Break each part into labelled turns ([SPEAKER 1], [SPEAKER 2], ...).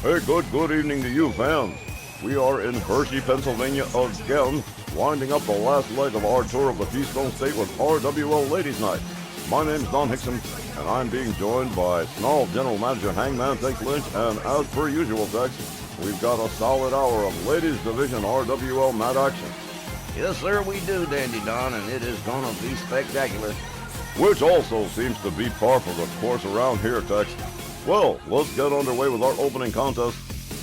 [SPEAKER 1] Hey, good evening to you, fans. We are in Hershey, Pennsylvania again, winding up the last leg of our tour of the Keystone State with RWL Ladies Night. My name's Don Hickson, and I'm being joined by Snarl General Manager Hangman Tex Lynch, and as per usual, Tex, we've got a solid hour of Ladies Division RWL mat action.
[SPEAKER 2] Yes, sir, we do, Dandy Don, and it is gonna be spectacular.
[SPEAKER 1] Which also seems to be par for the course around here, Tex. Well, let's get underway with our opening contest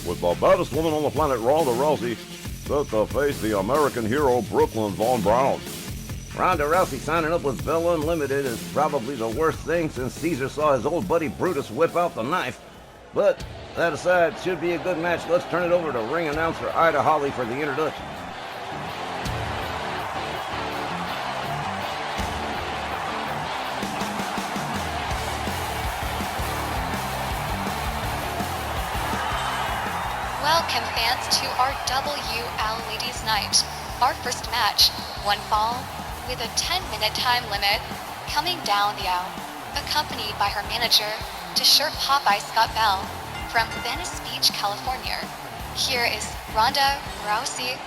[SPEAKER 1] with the baddest woman on the planet, Ronda Rousey, set to face the American hero, Brooklyn Von Braun.
[SPEAKER 2] Ronda Rousey signing up with Bell Unlimited is probably the worst thing since Caesar saw his old buddy Brutus whip out the knife. But that aside, should be a good match. Let's turn it over to ring announcer Ida Holly for the introduction.
[SPEAKER 3] Welcome fans to RWL Ladies Night. Our first match, one fall, with a 10-minute time limit, coming down the aisle, accompanied by her manager, T-shirt Popeye Scott Bell, from Venice Beach, California. Here is Ronda Rousey.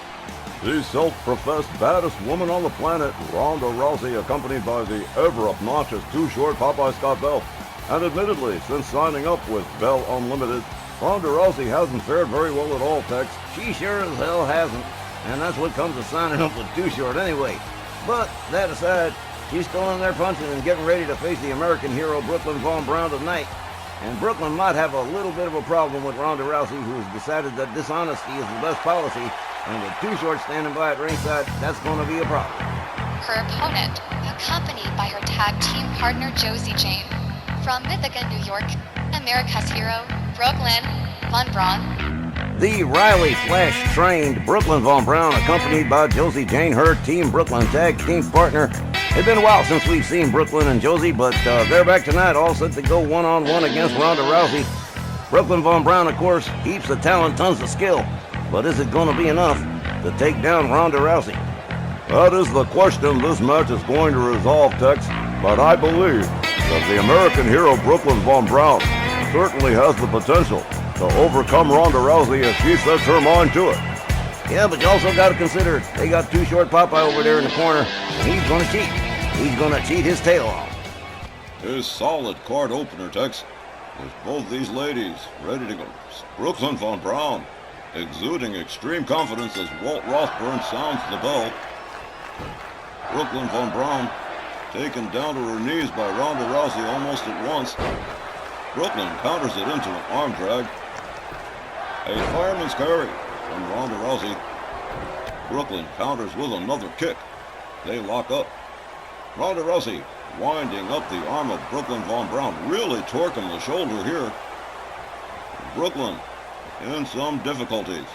[SPEAKER 1] The self-professed baddest woman on the planet, Ronda Rousey, accompanied by the ever-obnoxious Too Short Popeye Scott Bell. And admittedly, since signing up with Bell Unlimited, Ronda Rousey hasn't fared very well at all, Tex.
[SPEAKER 2] She sure as hell hasn't, and that's what comes of signing up with Too Short anyway. But that aside, she's still in there punching and getting ready to face the American hero Brooklyn Von Braun tonight. And Brooklyn might have a little bit of a problem with Ronda Rousey, who's decided that dishonesty is the best policy, and with Too Short standing by at ringside, that's going to be a problem.
[SPEAKER 3] Her opponent, accompanied by her tag team partner Josie Jane, from Ithaca, New York, America's hero, Brooklyn Von Braun.
[SPEAKER 2] The Riley Flash-trained Brooklyn Von Braun, accompanied by Josie Jane, her Team Brooklyn tag team partner. It's been a while since we've seen Brooklyn and Josie, but they're back tonight, all set to go one-on-one against Ronda Rousey. Brooklyn Von Braun, of course, heaps of talent, tons of skill, but is it going to be enough to take down Ronda Rousey?
[SPEAKER 1] That is the question this match is going to resolve, Tex, but I believe that the American hero, Brooklyn Von Braun, certainly has the potential to overcome Ronda Rousey if she sets her mind to it.
[SPEAKER 2] Yeah, but you also got to consider they got Too Short Popeye over there in the corner, and he's going to cheat. He's going to cheat his tail off.
[SPEAKER 1] A solid card opener, Tex, with both these ladies ready to go. Brooklyn Von Braun exuding extreme confidence as Walt Rothburn sounds the bell. Brooklyn Von Braun taken down to her knees by Ronda Rousey almost at once. Brooklyn counters it into an arm drag. A fireman's carry from Ronda Rousey. Brooklyn counters with another kick. They lock up. Ronda Rousey winding up the arm of Brooklyn Von Braun, really torquing the shoulder here. Brooklyn in some difficulties.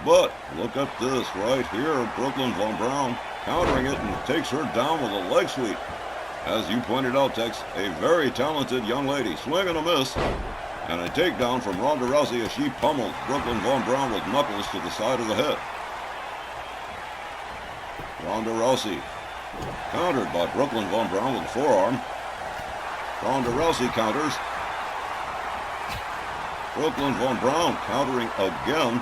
[SPEAKER 1] But look at this right here. Brooklyn Von Braun countering it and takes her down with a leg sweep. As you pointed out, Tex, a very talented young lady. Swing and a miss. And a takedown from Ronda Rousey as she pummels Brooklyn Von Braun with knuckles to the side of the head. Ronda Rousey countered by Brooklyn Von Braun with a forearm. Ronda Rousey counters. Brooklyn Von Braun countering again.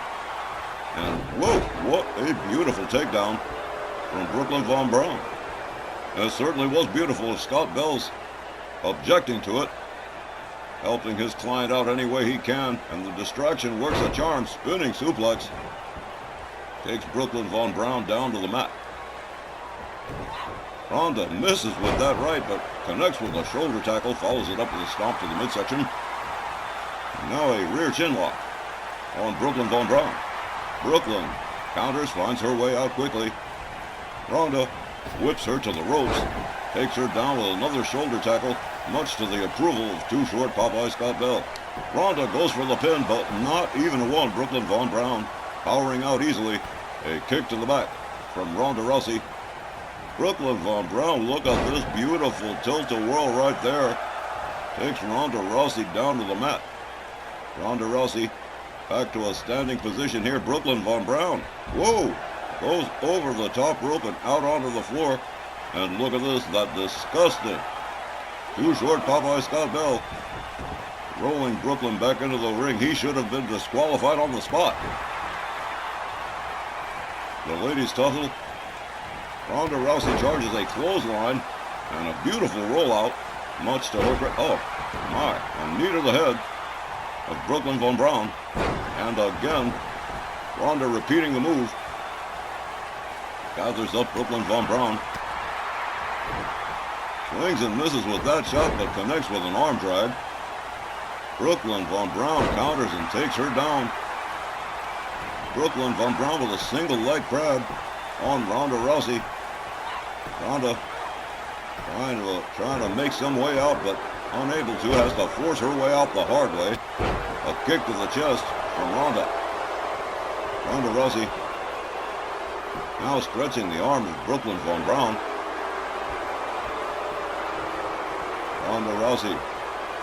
[SPEAKER 1] And whoa, what a beautiful takedown from Brooklyn Von Braun. It certainly was beautiful. Scott Bell's objecting to it, helping his client out any way he can, and the distraction works a charm. Spinning suplex takes Brooklyn Von Braun down to the mat. Ronda misses with that right, but connects with a shoulder tackle, follows it up with a stomp to the midsection. And now a rear chin lock on Brooklyn Von Braun. Brooklyn counters, finds her way out quickly. Ronda whips her to the ropes, takes her down with another shoulder tackle, much to the approval of Too Short Popeye Scott Bell. Ronda goes for the pin, but not even one. Brooklyn Von Braun powering out easily. A kick to the back from Ronda Rousey. Brooklyn Von Braun, look at this beautiful tilt-a-whirl right there. Takes Ronda Rousey down to the mat. Ronda Rousey back to a standing position here. Brooklyn Von Braun, whoa, goes over the top rope and out onto the floor. And look at this, that disgusting Too Short Popeye Scott Bell rolling Brooklyn back into the ring. He should have been disqualified on the spot. The ladies tussle. Ronda Rousey charges a clothesline and a beautiful rollout, much to her oh my, a knee to the head of Brooklyn Von Braun. And again, Ronda repeating the move. Gathers up Brooklyn Von Braun. Swings and misses with that shot, but connects with an arm drag. Brooklyn Von Braun counters and takes her down. Brooklyn Von Braun with a single leg crab on Ronda Rousey. Ronda trying to make some way out, but unable to, has to force her way out the hard way. A kick to the chest from Ronda. Ronda Rousey now stretching the arm of Brooklyn Von Braun. Ronda Rousey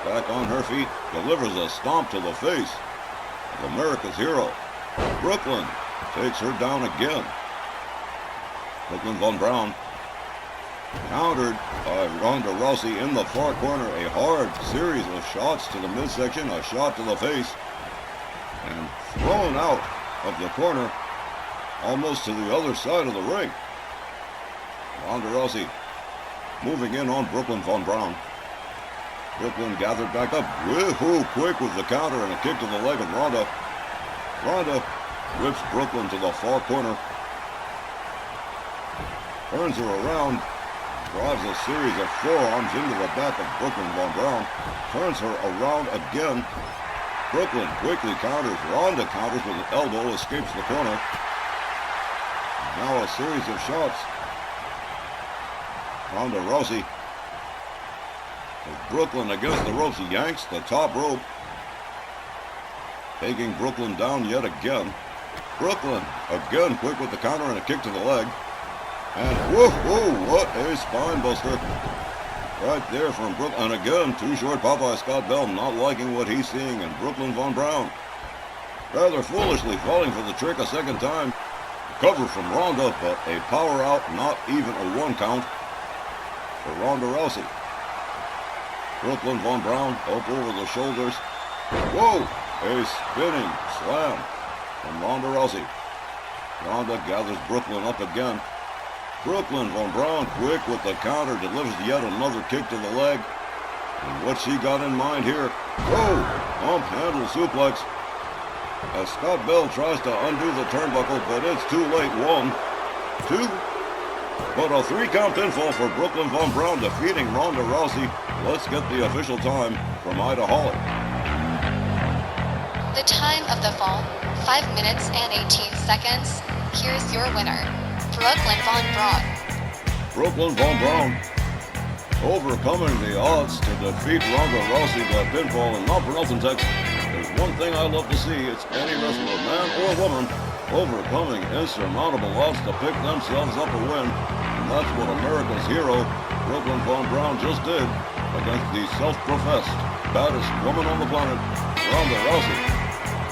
[SPEAKER 1] back on her feet, delivers a stomp to the face of America's hero. Brooklyn takes her down again. Brooklyn Von Braun countered by Ronda Rousey in the far corner. A hard series of shots to the midsection, a shot to the face, and thrown out of the corner almost to the other side of the ring. Ronda Rousey moving in on Brooklyn Von Braun. Brooklyn gathered back up. Woohoo! Quick with the counter and a kick to the leg of Ronda. Ronda whips Brooklyn to the far corner. Turns her around. Drives a series of forearms into the back of Brooklyn Von Braun. Turns her around again. Brooklyn quickly counters. Ronda counters with an elbow. Escapes the corner. Now a series of shots. Ronda Rousey. As Brooklyn against the ropes, yanks the top rope, taking Brooklyn down yet again. Brooklyn again quick with the counter and a kick to the leg. And whoa, what a spine buster right there from Brooklyn. And again, too short Popeye Scott Bell not liking what he's seeing, and Brooklyn Von Braun rather foolishly falling for the trick a second time. Cover from Ronda, but a power out, not even a one count for Ronda Rousey. Brooklyn Von Braun up over the shoulders. Whoa! A spinning slam from Ronda Rousey. Ronda gathers Brooklyn up again. Brooklyn Von Braun quick with the counter, delivers yet another kick to the leg. And what she got in mind here? Whoa! Pump handle suplex. As Scott Bell tries to undo the turnbuckle, but it's too late. 1, 2, but a 3-count pinfall for Brooklyn Von Braun, defeating Ronda Rousey. Let's get the official time from Ida Holly.
[SPEAKER 3] The time of the fall, 5 minutes and 18 seconds. Here's your winner, Brooklyn Von Braun.
[SPEAKER 1] Brooklyn Von Braun overcoming the odds to defeat Ronda Rousey by pinfall. And not for nothing, Tex, there's one thing I love to see. It's any wrestler, man or woman, overcoming insurmountable odds to pick themselves up a win. And that's what America's hero, Brooklyn Von Braun, just did against the self-professed baddest woman on the planet, Ronda Rousey.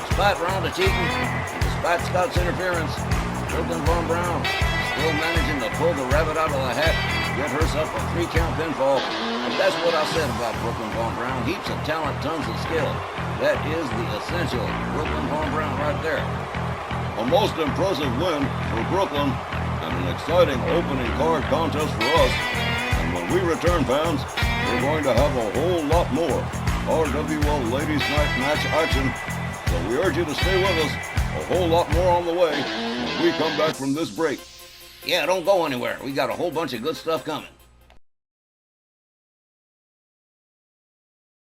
[SPEAKER 2] Despite Ronda cheating, and despite Scott's interference, Brooklyn Von Braun still managing to pull the rabbit out of the hat, get herself a 3-count pinfall. And that's what I said about Brooklyn Von Braun. Heaps of talent, tons of skill. That is the essential Brooklyn Von Braun right there.
[SPEAKER 1] A most impressive win for Brooklyn and an exciting opening card contest for us. And when we return, fans, we're going to have a whole lot more RWL Ladies Night match action. So we urge you to stay with us. A whole lot more on the way when we come back from this break.
[SPEAKER 2] Yeah, don't go anywhere. We got a whole bunch of good stuff coming.